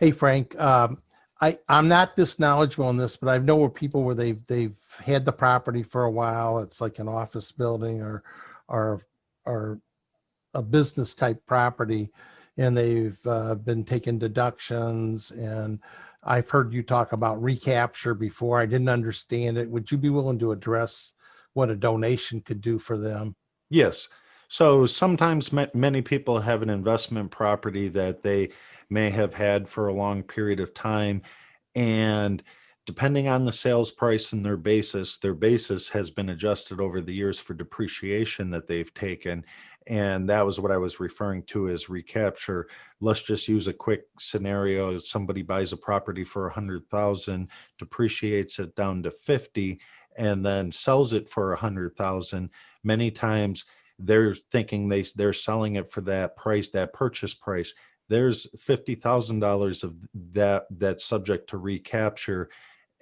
Hey, Frank. I'm not this knowledgeable on this, but I know where people where they've had the property for a while. It's like an office building or or a business type property, and they've been taking deductions. And I've heard you talk about recapture before. I didn't understand it. Would you be willing to address what a donation could do for them? Yes. So sometimes many people have an investment property that they may have had for a long period of time. And depending on the sales price and their basis has been adjusted over the years for depreciation that they've taken. And that was what I was referring to as recapture. Let's just use a quick scenario. Somebody buys a property for 100,000, depreciates it down to 50, and then sells it for 100,000. Many times they're thinking they're selling it for that price, that purchase price. There's $50,000 of that's subject to recapture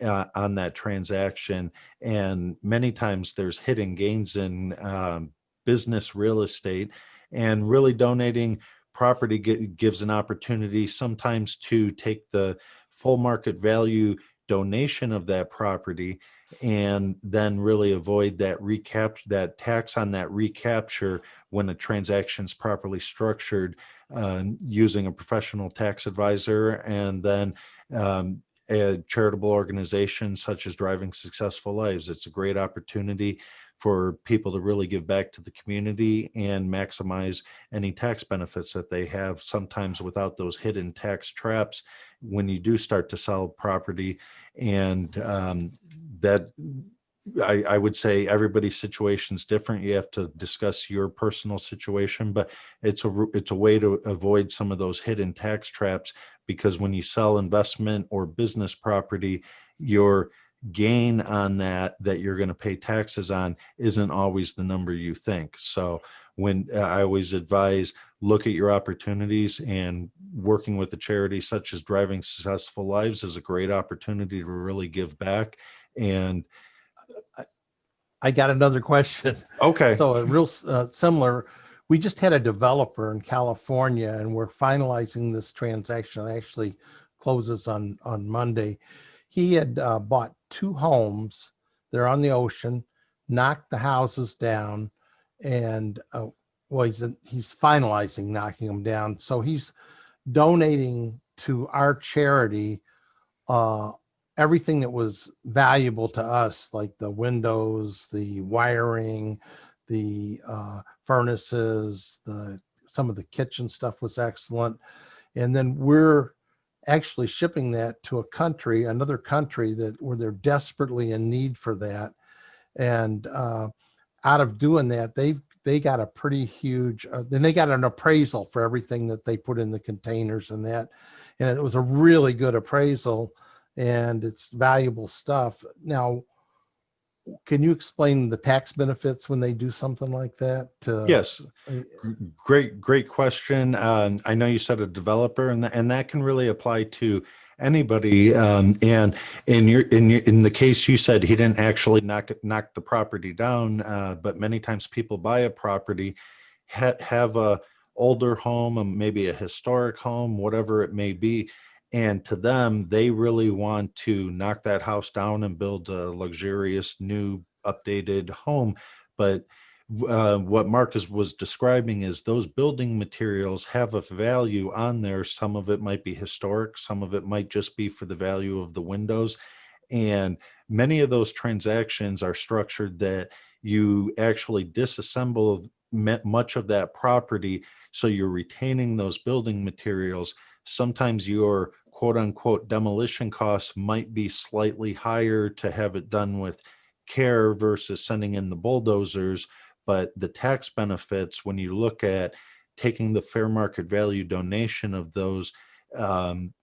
on that transaction, and many times there's hidden gains in business real estate, and really donating property gives an opportunity sometimes to take the full market value donation of that property and then really avoid that tax on that recapture when a transaction is properly structured, using a professional tax advisor, and then a charitable organization such as Driving Successful Lives. It's a great opportunity for people to really give back to the community and maximize any tax benefits that they have, sometimes without those hidden tax traps when you do start to sell property. And that I would say everybody's situation is different. You have to discuss your personal situation, but it's a way to avoid some of those hidden tax traps, because when you sell investment or business property, your gain on that you're going to pay taxes on isn't always the number you think. So when I always advise, look at your opportunities, and working with a charity such as Driving Successful Lives is a great opportunity to really give back. And I got another question. okay. So a real similar. We just had a developer in California, and we're finalizing this transaction. It actually closes on Monday. He had bought two homes. They're on the ocean, knocked the houses down, and well, he's finalizing knocking them down. So he's donating to our charity uh, everything that was valuable to us, like the windows, the wiring, the furnaces, some of the kitchen stuff was excellent. And then we're actually shipping that to another country where they're desperately in need for that. And out of doing that, they got a pretty huge, then they got an appraisal for everything that they put in the containers and that. And it was a really good appraisal, and it's valuable stuff. Now, can you explain the tax benefits when they do something like that? Yes. Great question. I know you said a developer, and that can really apply to anybody. And in the case you said, he didn't actually knock the property down, but many times people buy a property, have a older home, maybe a historic home, whatever it may be, and to them, they really want to knock that house down and build a luxurious new updated home. But what Marcus was describing is those building materials have a value on there. Some of it might be historic, some of it might just be for the value of the windows. And many of those transactions are structured that you actually disassemble much of that property, so you're retaining those building materials. Sometimes your quote unquote demolition costs might be slightly higher to have it done with care versus sending in the bulldozers, but the tax benefits, when you look at taking the fair market value donation of those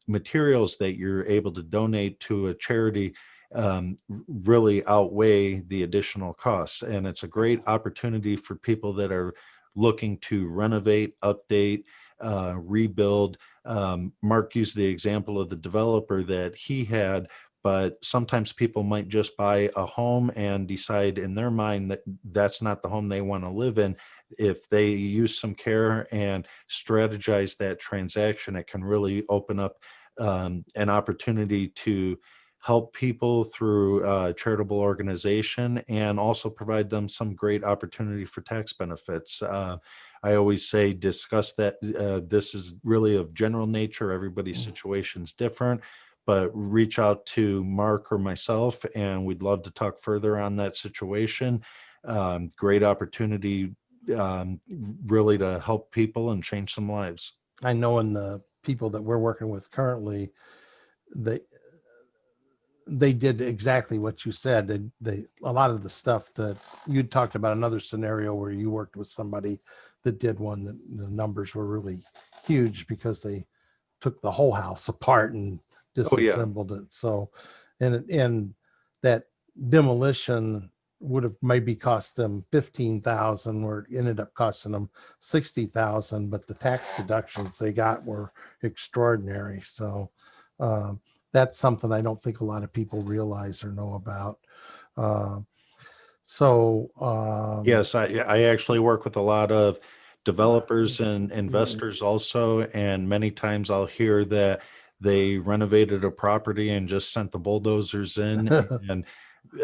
materials that you're able to donate to a charity, really outweigh the additional costs. And it's a great opportunity for people that are looking to renovate, update, rebuild. Mark used the example of the developer that he had, but sometimes people might just buy a home and decide in their mind that that's not the home they want to live in. If they use some care and strategize that transaction, it can really open up an opportunity to help people through a charitable organization and also provide them some great opportunity for tax benefits. I always say discuss that. This is really of general nature. Everybody's situation's different, but reach out to Mark or myself, and we'd love to talk further on that situation. Great opportunity, really, to help people and change some lives. I know in the people that we're working with currently, they they did exactly what you said. They a lot of the stuff that you talked about, another scenario where you worked with somebody that did one that the numbers were really huge because they took the whole house apart and Oh yeah. disassembled it. So, and that demolition would have maybe cost them 15,000, where it ended up costing them 60,000, but the tax deductions they got were extraordinary. So, um, that's something I don't think a lot of people realize or know about. Uh, so, Yes, I actually work with a lot of developers and investors also, and many times I'll hear that they renovated a property and just sent the bulldozers in. And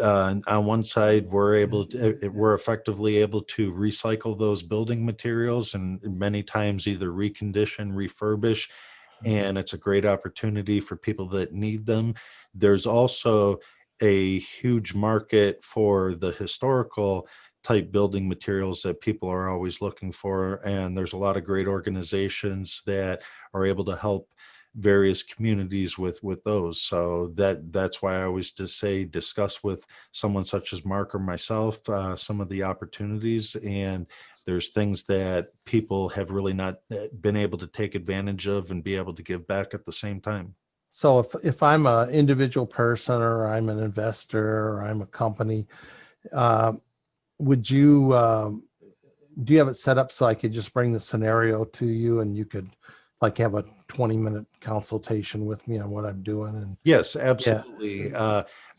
on one side, we're effectively able to recycle those building materials and many times either recondition, refurbish, and it's a great opportunity for people that need them. There's also a huge market for the historical type building materials that people are always looking for, and there's a lot of great organizations that are able to help various communities with those. So that's why I always just say discuss with someone such as Mark or myself some of the opportunities, and there's things that people have really not been able to take advantage of and be able to give back at the same time. so if I'm an individual person or I'm an investor or I'm a company, uh, would you do you have it set up so I could just bring the scenario to you and you could like have a 20-minute consultation with me on what I'm doing? And Yes, yeah, absolutely.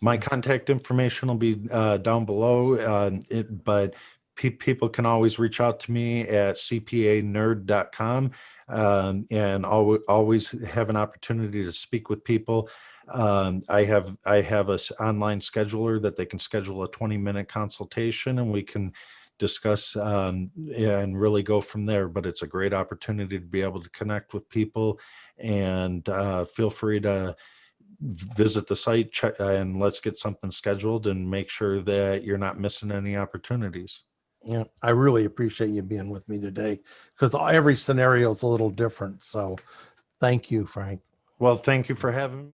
My contact information will be down below, but people can always reach out to me at cpanerd.com, and always have an opportunity to speak with people. I have a online scheduler that they can schedule a 20-minute consultation, and we can discuss and really go from there. But it's a great opportunity to be able to connect with people, and feel free to visit the site, check, and let's get something scheduled and make sure that you're not missing any opportunities. yeah, I really appreciate you being with me today because every scenario is a little different. So thank you, Frank. Well, thank you for having me.